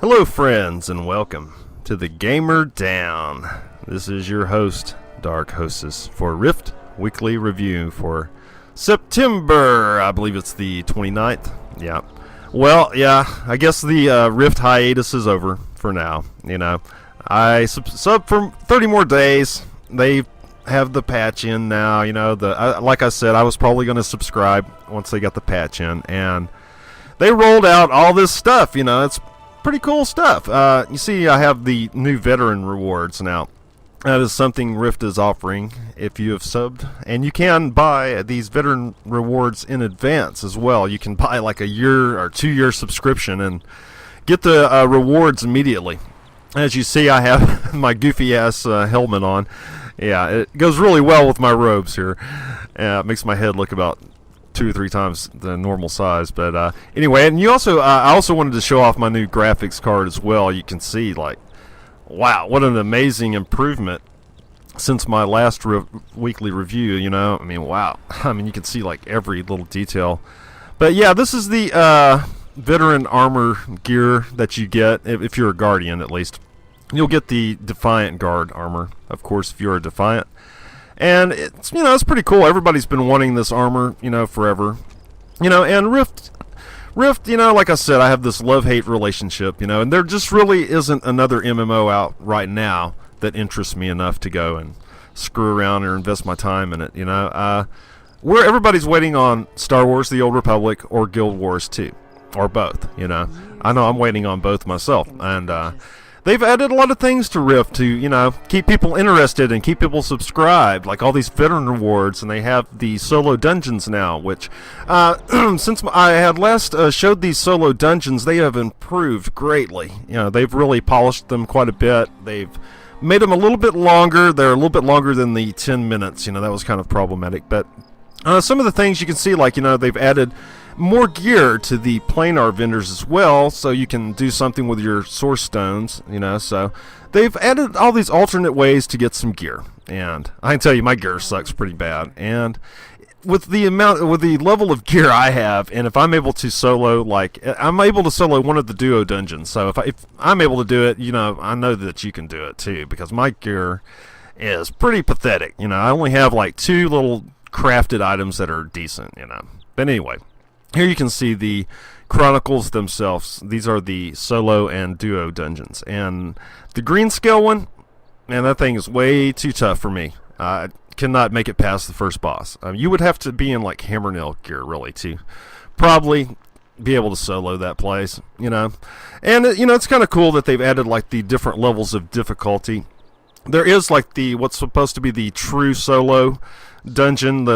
Hello friends and welcome to the Gamer Down. This is your host, Dark Hostess, for Rift Weekly Review for September. I believe it's the 29th. Yeah. Well, yeah, I guess the Rift hiatus is over for now. You know, I sub for 30 more days. They have the patch in now. You know, like I said, I was probably going to subscribe once they got the patch in, and they rolled out all this stuff. You know, it's pretty cool stuff. You see, I have the new veteran rewards now. That is something Rift is offering if you have subbed, and you can buy these veteran rewards in advance as well. You can buy like a year or 2-year subscription and get the rewards immediately. As you see, I have my goofy ass helmet on. Yeah, it goes really well with my robes here. It makes my head look about 2 or 3 times the normal size. But anyway, and you also I also wanted to show off my new graphics card as well. You can see, like, wow, what an amazing improvement since my last weekly review. You know, I mean, wow. I mean, you can see like every little detail. But yeah, this is the veteran armor gear that you get if you're a Guardian, at least. You'll get the Defiant Guard armor, of course, if you're a Defiant. And it's, you know, it's pretty cool. Everybody's been wanting this armor, you know, forever. You know, and Rift, you know, like I said, I have this love-hate relationship, you know, and there just really isn't another MMO out right now that interests me enough to go and screw around or invest my time in it, you know. Everybody's waiting on Star Wars: The Old Republic or Guild Wars 2, or both, you know. I know I'm waiting on both myself, and they've added a lot of things to Rift to, you know, keep people interested and keep people subscribed, like all these veteran rewards, and they have the solo dungeons now, which, since I had last showed these solo dungeons, they have improved greatly. You know, they've really polished them quite a bit. They've made them a little bit longer. They're a little bit longer than the 10 minutes, you know, that was kind of problematic, but some of the things you can see, like, you know, they've added more gear to the planar vendors as well, so you can do something with your source stones, you know. So they've added all these alternate ways to get some gear, and I can tell you my gear sucks pretty bad. And with the level of gear I have, and if I'm able to solo, like, I'm able to solo one of the duo dungeons, so if I'm able to do it, you know, I know that you can do it too, because my gear is pretty pathetic. You know, I only have like 2 little crafted items that are decent, you know. But anyway, here you can see the Chronicles themselves. These are the solo and duo dungeons. And the green scale one, man, that thing is way too tough for me. I cannot make it past the first boss. You would have to be in like hammer nail gear, really, to probably be able to solo that place, you know. And, you know, it's kind of cool that they've added like the different levels of difficulty. There is like what's supposed to be the true solo dungeon,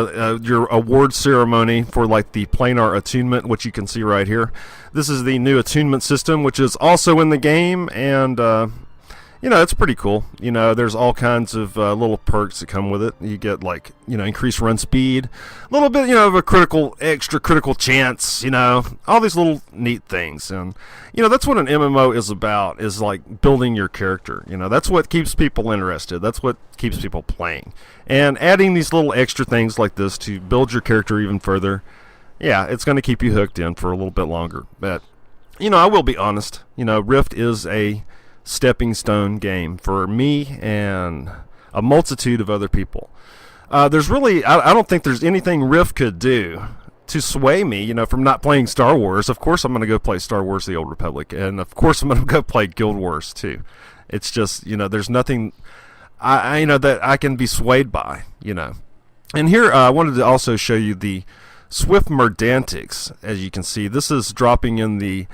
your award ceremony for like the planar attunement, which you can see right here. This is the new attunement system, which is also in the game, and you know, it's pretty cool. You know, there's all kinds of little perks that come with it. You get, like, you know, increased run speed, a little bit, you know, of a extra critical chance, you know, all these little neat things. And, you know, that's what an MMO is about, is like building your character. You know, that's what keeps people interested. That's what keeps people playing. And adding these little extra things like this to build your character even further, yeah, it's going to keep you hooked in for a little bit longer. But, you know, I will be honest, you know, Rift is a stepping stone game for me and a multitude of other people. There's really, I don't think there's anything Rift could do to sway me, you know, from not playing Star Wars. Of course I'm going to go play Star Wars: The Old Republic, and of course I'm going to go play Guild Wars too. It's just, you know, there's nothing you know, that I can be swayed by, you know. And here I wanted to also show you the Swift Merdantics. As you can see, this is dropping in the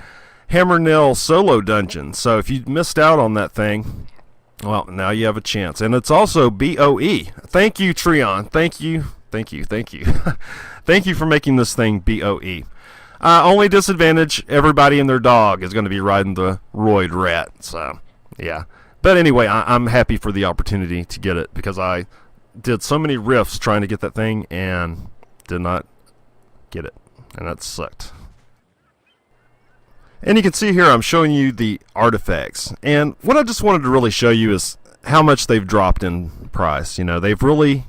Hammer Nail solo dungeon. So if you missed out on that thing, well, now you have a chance. And it's also BOE. Thank you, Trion. Thank you. Thank you for making this thing BOE. Only disadvantage, everybody and their dog is going to be riding the Roid Rat. So, yeah. But anyway, I'm happy for the opportunity to get it, because I did so many rifts trying to get that thing and did not get it. And that sucked. And you can see here I'm showing you the artifacts. And what I just wanted to really show you is how much they've dropped in price. You know, they've really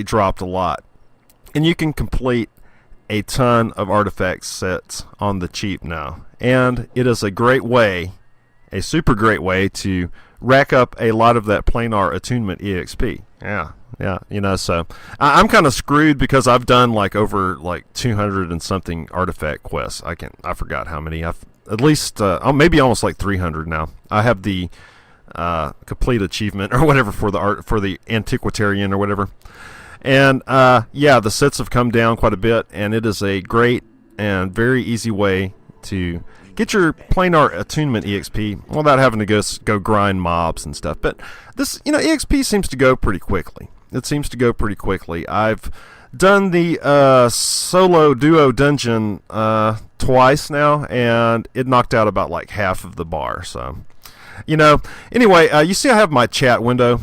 dropped a lot. And you can complete a ton of artifact sets on the cheap now. And it is a great way, a super great way to rack up a lot of that planar attunement EXP. Yeah, you know, so I'm kind of screwed because I've done like over like 200 and something artifact quests. I forgot how many. I've at least maybe almost like 300 now. I have the complete achievement or whatever for the antiquarian or whatever. And yeah, the sets have come down quite a bit, and it is a great and very easy way to get your planar attunement EXP without having to go grind mobs and stuff. But this, you know, EXP seems to go pretty quickly. It seems to go pretty quickly. I've done the solo duo dungeon twice now, and it knocked out about like half of the bar. So, you know, anyway, you see I have my chat window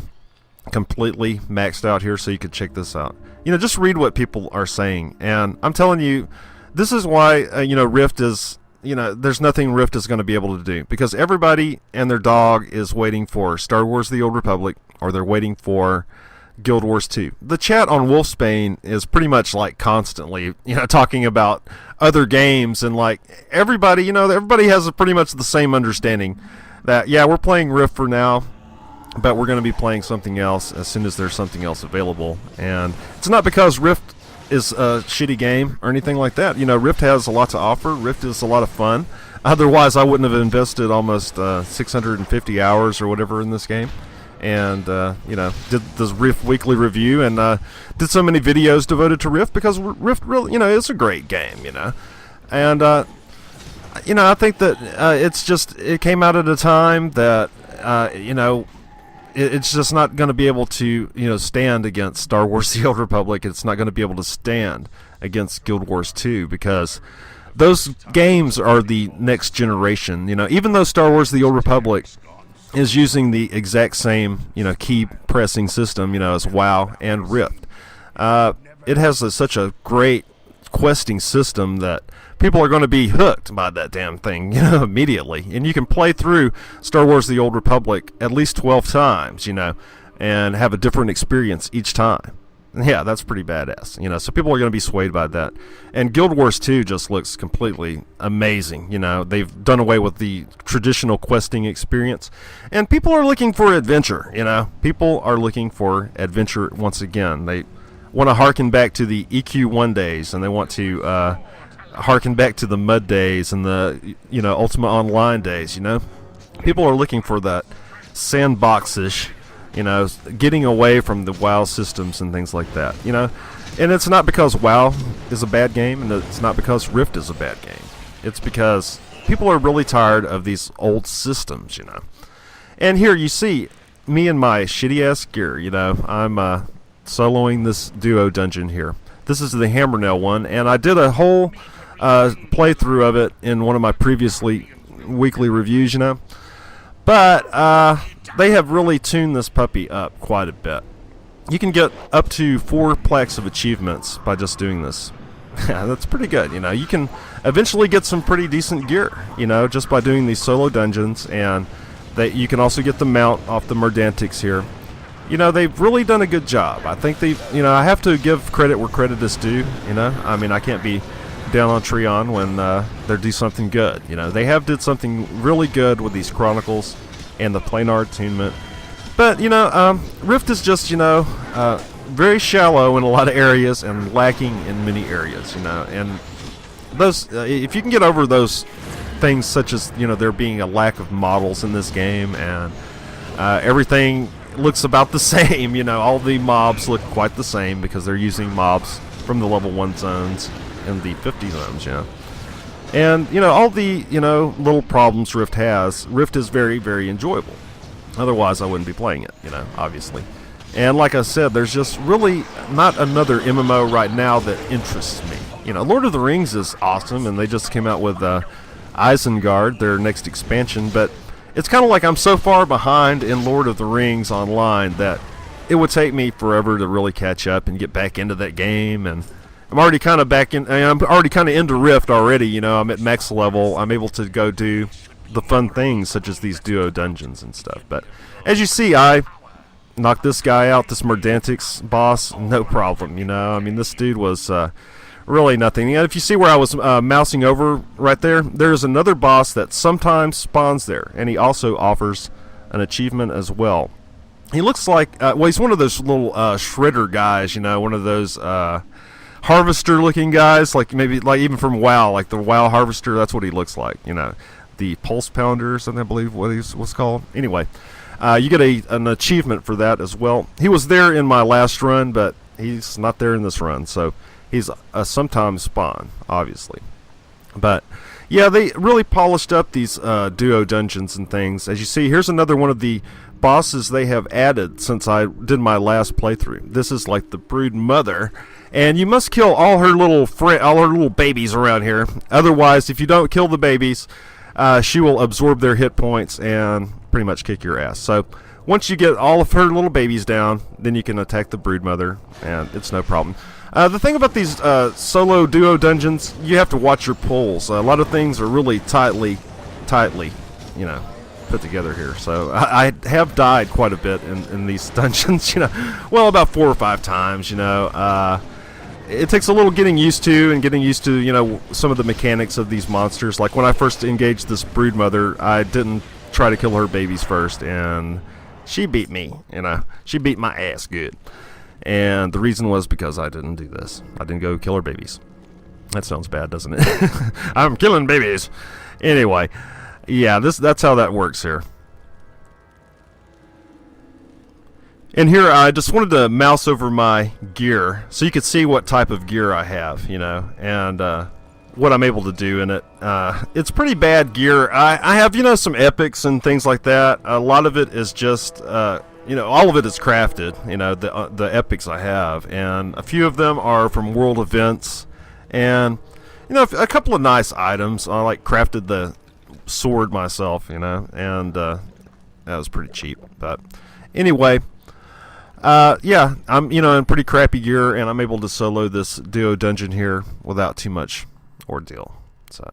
completely maxed out here, so you can check this out. You know, just read what people are saying, and I'm telling you, this is why you know, Rift is, you know, there's nothing Rift is going to be able to do, because everybody and their dog is waiting for Star Wars: The Old Republic, or they're waiting for Guild Wars 2. The chat on Wolfsbane is pretty much like constantly, you know, talking about other games, and like everybody, you know, everybody has pretty much the same understanding that, yeah, we're playing Rift for now, but we're going to be playing something else as soon as there's something else available. And it's not because Rift is a shitty game or anything like that. You know, Rift has a lot to offer. Rift is a lot of fun. Otherwise, I wouldn't have invested almost 650 hours or whatever in this game. And, you know, did this Rift weekly review, and did so many videos devoted to Rift, because Rift really, you know, it's a great game, you know. And, you know, I think that it came out at a time that, you know, it's just not going to be able to, you know, stand against Star Wars: The Old Republic. It's not going to be able to stand against Guild Wars 2, because those games are the next generation. You know, even though Star Wars: The Old Republic is using the exact same, you know, key pressing system, you know, as WoW and Rift, it has such a great questing system that people are going to be hooked by that damn thing, you know, immediately. And you can play through Star Wars: The Old Republic at least 12 times, you know, and have a different experience each time. Yeah, that's pretty badass, you know, so people are going to be swayed by that. And Guild Wars 2 just looks completely amazing, you know. They've done away with the traditional questing experience, and people are looking for adventure, you know. People are looking for adventure once again. They want to harken back to the EQ1 days, and they want to harken back to the MUD days and the, you know, Ultima Online days, you know. People are looking for that sandbox-ish, you know, getting away from the WoW systems and things like that, you know. And it's not because WoW is a bad game, and it's not because Rift is a bad game. It's because people are really tired of these old systems, you know. And here you see me and my shitty-ass gear, you know. I'm soloing this duo dungeon here. This is the Hammernail one, and I did a whole playthrough of it in one of my previously weekly reviews, you know. But they have really tuned this puppy up quite a bit. You can get up to 4 plaques of achievements by just doing this. Yeah, that's pretty good, you know. You can eventually get some pretty decent gear, you know, just by doing these solo dungeons, and you can also get the mount off the Merdantics here. You know, they've really done a good job. I think you know, I have to give credit where credit is due, you know. I mean, I can't be down on Trion when they do something good, you know. They have did something really good with these Chronicles and the planar attunement. But, you know, Rift is just, you know, very shallow in a lot of areas and lacking in many areas, you know. And those, if you can get over those things, such as, you know, there being a lack of models in this game, and everything looks about the same, you know, all the mobs look quite the same because they're using mobs from the level 1 zones and the 50 zones, you know. And, you know, all the, you know, little problems Rift has, Rift is very, very enjoyable. Otherwise, I wouldn't be playing it, you know, obviously. And like I said, there's just really not another MMO right now that interests me. You know, Lord of the Rings is awesome, and they just came out with Isengard, their next expansion, but it's kind of like I'm so far behind in Lord of the Rings Online that it would take me forever to really catch up and get back into that game. And I'm already kind of back in. I'm already kind of into Rift already. You know, I'm at max level. I'm able to go do the fun things such as these duo dungeons and stuff. But as you see, I knock this guy out, this Merdantix boss, no problem, you know. I mean, this dude was really nothing. You know, if you see where I was mousing over right there, there's another boss that sometimes spawns there, and he also offers an achievement as well. He looks like, well, he's one of those little shredder guys, you know, one of those harvester looking guys, like maybe like even from WoW, like the WoW harvester. That's what he looks like, you know, the pulse pounder or something, I believe what he was called. Anyway, you get an achievement for that as well. He was there in my last run, but he's not there in this run, so he's a sometimes spawn, obviously. But yeah, they really polished up these duo dungeons and things. As you see, here's another one of the bosses they have added since I did my last playthrough. This is like the brood mother, and you must kill all her little babies around here. Otherwise, if you don't kill the babies, she will absorb their hit points and pretty much kick your ass. So once you get all of her little babies down, then you can attack the brood mother, and it's no problem. The thing about these solo duo dungeons, you have to watch your pulls. A lot of things are really tightly, you know, put together here. So I have died quite a bit in these dungeons, you know. Well, about 4 or 5 times, you know. It takes a little getting used to, you know, some of the mechanics of these monsters. Like when I first engaged this brood mother, I didn't try to kill her babies first, and she beat me, you know. She beat my ass good. And the reason was because I didn't do this. I didn't go kill her babies. That sounds bad, doesn't it? I'm killing babies. Anyway, yeah, that's how that works here. And here I just wanted to mouse over my gear so you could see what type of gear I have, you know, and what I'm able to do in it. It's pretty bad gear. I have, you know, some epics and things like that. A lot of it is just, you know, all of it is crafted, you know, the epics I have. And a few of them are from world events. And, you know, a couple of nice items. I, like, crafted the sword myself, you know, and that was pretty cheap. But anyway, yeah, I'm, you know, in pretty crappy gear, and I'm able to solo this duo dungeon here without too much ordeal. So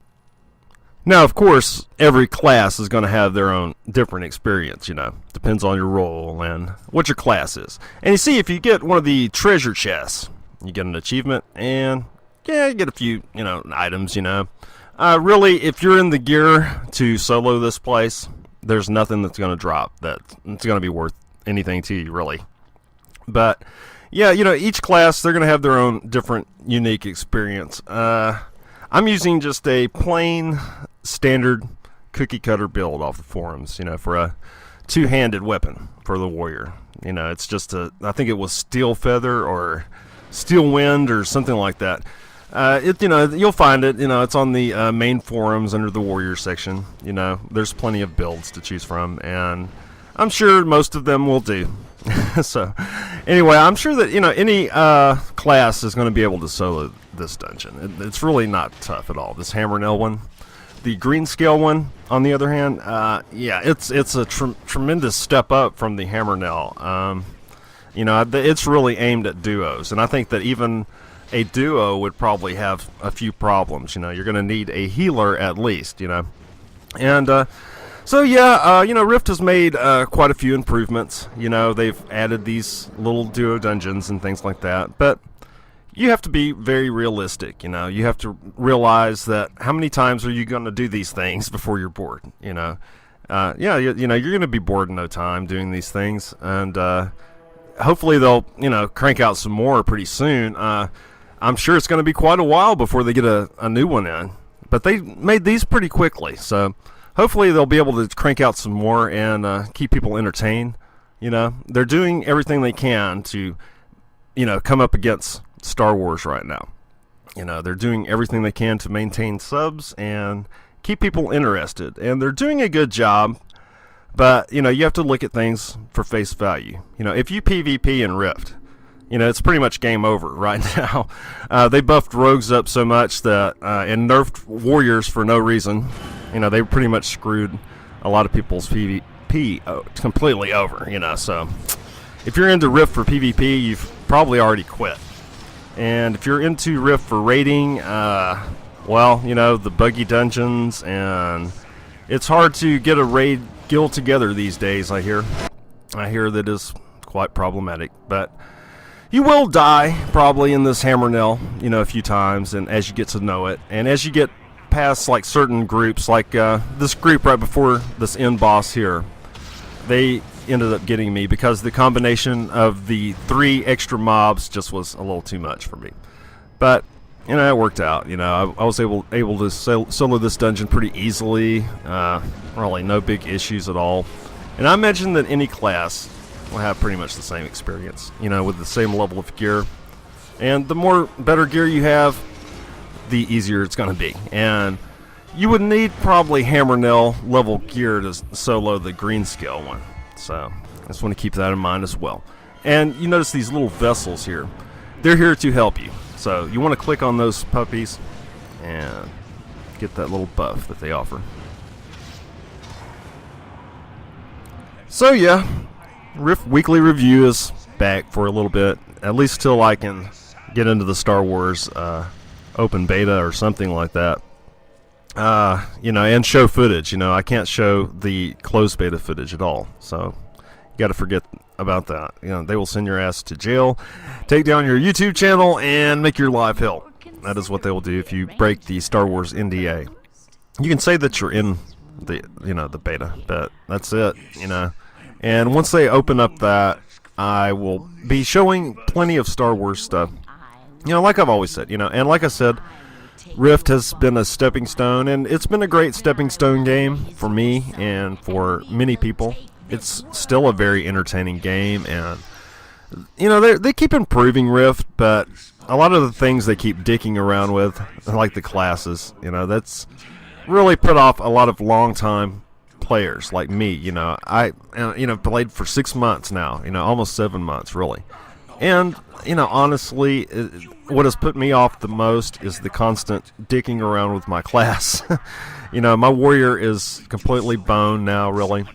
now, of course, every class is going to have their own different experience, you know. Depends on your role and what your class is. And you see, if you get one of the treasure chests, you get an achievement, and yeah, you get a few, you know, items, you know. Really, if you're in the gear to solo this place, there's nothing that's going to drop that's going to be worth anything to you, really. But yeah, you know, each class, they're going to have their own different unique experience. I'm using just a plain standard cookie cutter build off the forums, you know, for a two-handed weapon for the warrior. You know, it's just I think it was Steel Feather or Steel Wind or something like that. You know, you'll find it, you know, it's on the main forums under the warrior section. You know, there's plenty of builds to choose from, and I'm sure most of them will do. So anyway, I'm sure that, you know, any class is going to be able to solo this dungeon. It's really not tough at all. This hammer nail one, the green scale one, on the other hand, yeah, it's a tremendous step up from the hammer nail. You know, it's really aimed at duos, and I think that even a duo would probably have a few problems. You know, you're going to need a healer at least, you know. And so yeah, you know, Rift has made quite a few improvements. You know, they've added these little duo dungeons and things like that. But you have to be very realistic. You know, you have to realize that how many times are you going to do these things before you're bored? You know, yeah, you know, you're going to be bored in no time doing these things, and hopefully they'll, you know, crank out some more pretty soon. I'm sure it's going to be quite a while before they get a new one in, but they made these pretty quickly, so hopefully they'll be able to crank out some more and keep people entertained. You know, they're doing everything they can to, you know, come up against Star Wars right now. You know, they're doing everything they can to maintain subs and keep people interested, and they're doing a good job. But, you know, you have to look at things for face value. You know, if you PvP in Rift, you know, it's pretty much game over right now. They buffed rogues up so much that, and nerfed warriors for no reason. You know, they pretty much screwed a lot of people's PvP completely over, you know. So, if you're into Rift for PvP, you've probably already quit. And if you're into Rift for raiding, well, you know, the buggy dungeons, and it's hard to get a raid guild together these days, I hear. I hear that it's quite problematic. But you will die probably in this hammer nail, a few times, and as you get to know it, and as you get past like certain groups, like this group right before this end boss here, they ended up getting me because the combination of the 3 extra mobs just was a little too much for me. But it worked out. I was able to solo this dungeon pretty easily. Really no big issues at all. And I imagine that any class will have pretty much the same experience, with the same level of gear. And the more better gear you have, the easier it's going to be. And you would need probably hammer nail level gear to solo the green scale one. So I just want to keep that in mind as well. And you notice these little vessels here. They're here to help you. So you want to click on those puppies and get that little buff that they offer. So yeah, Rift Weekly Review is back for a little bit, at least till I can get into the Star Wars open beta or something like that. And show footage. I can't show the closed beta footage at all. So you got to forget about that. They will send your ass to jail, take down your YouTube channel, and make your life hell. That is what they will do if you break the Star Wars NDA. You can say that you're in the beta, but that's it. And once they open up that, I will be showing plenty of Star Wars stuff. Like I've always said. And like I said, Rift has been a stepping stone, and it's been a great stepping stone game for me and for many people. It's still a very entertaining game, and they keep improving Rift, but a lot of the things they keep dicking around with, like the classes, that's really put off a lot of long-time players like me. I played for 6 months now, almost 7 months really. And honestly, what has put me off the most is the constant dicking around with my class. My warrior is completely boned now, really.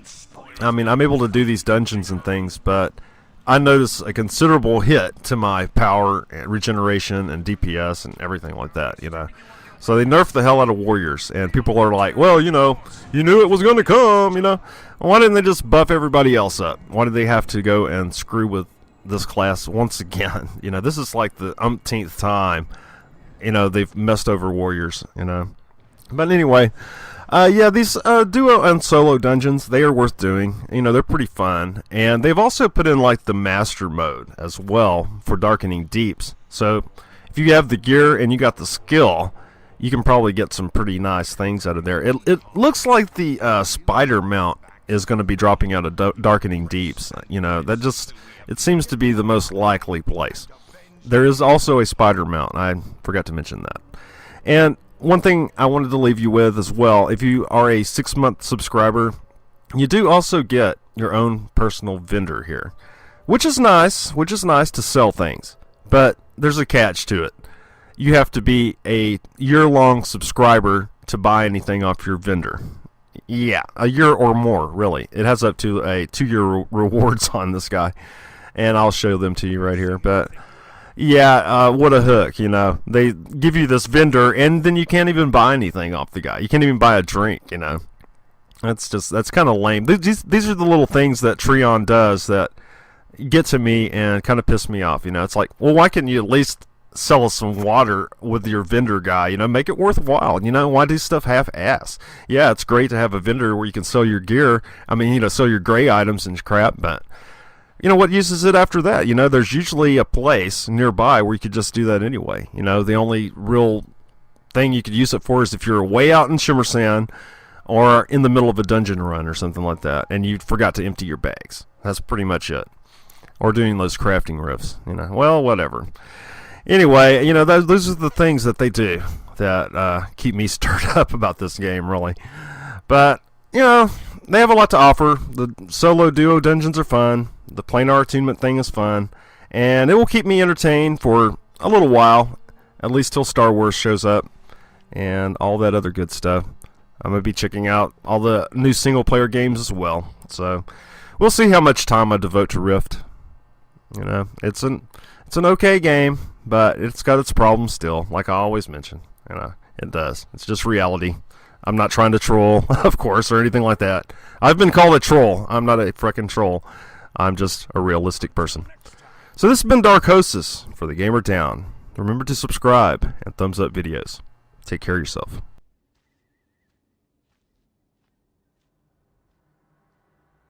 I'm able to do these dungeons and things, but I notice a considerable hit to my power, and regeneration, and DPS, and everything like that, So they nerfed the hell out of warriors, and people are like, well, you knew it was going to come, Why didn't they just buff everybody else up? Why did they have to go and screw with this class once again? This is like the umpteenth time, they've messed over warriors, But anyway, these duo and solo dungeons, they are worth doing. They're pretty fun. And they've also put in like the master mode as well for Darkening Deeps. So if you have the gear and you got the skill, you can probably get some pretty nice things out of there. It looks like the spider mount is going to be dropping out of Darkening Deeps. It seems to be the most likely place. There is also a spider mount. I forgot to mention that. And one thing I wanted to leave you with as well, if you are a 6-month subscriber, you do also get your own personal vendor here, which is nice to sell things, but there's a catch to it. You have to be a year-long subscriber to buy anything off your vendor. Yeah, a year or more, really. It has up to a 2-year rewards on this guy, and I'll show them to you right here, but yeah, what a hook, They give you this vendor, and then you can't even buy anything off the guy. You can't even buy a drink, That's kind of lame. These are the little things that Trion does that get to me and kind of piss me off, It's like, well, why can't you at least sell us some water with your vendor guy, make it worthwhile. Why do stuff half-ass? Yeah, it's great to have a vendor where you can sell your gear. Sell your gray items and crap, but what use is it after that? There's usually a place nearby where you could just do that anyway. The only real thing you could use it for is if you're way out in Shimmer Sand or in the middle of a dungeon run or something like that, and you forgot to empty your bags. That's pretty much it. Or doing those crafting rifts, Well, whatever. Anyway, those are the things that they do that keep me stirred up about this game, really. But, they have a lot to offer. The solo duo dungeons are fun. The planar attunement thing is fun. And it will keep me entertained for a little while, at least till Star Wars shows up and all that other good stuff. I'm going to be checking out all the new single-player games as well. So we'll see how much time I devote to Rift. It's an okay game, but it's got its problems still, like I always mention. It does. It's just reality. I'm not trying to troll, of course, or anything like that. I've been called a troll. I'm not a frickin' troll. I'm just a realistic person. So this has been Dark Hostess for the Gamer Down. Remember to subscribe and thumbs up videos. Take care of yourself.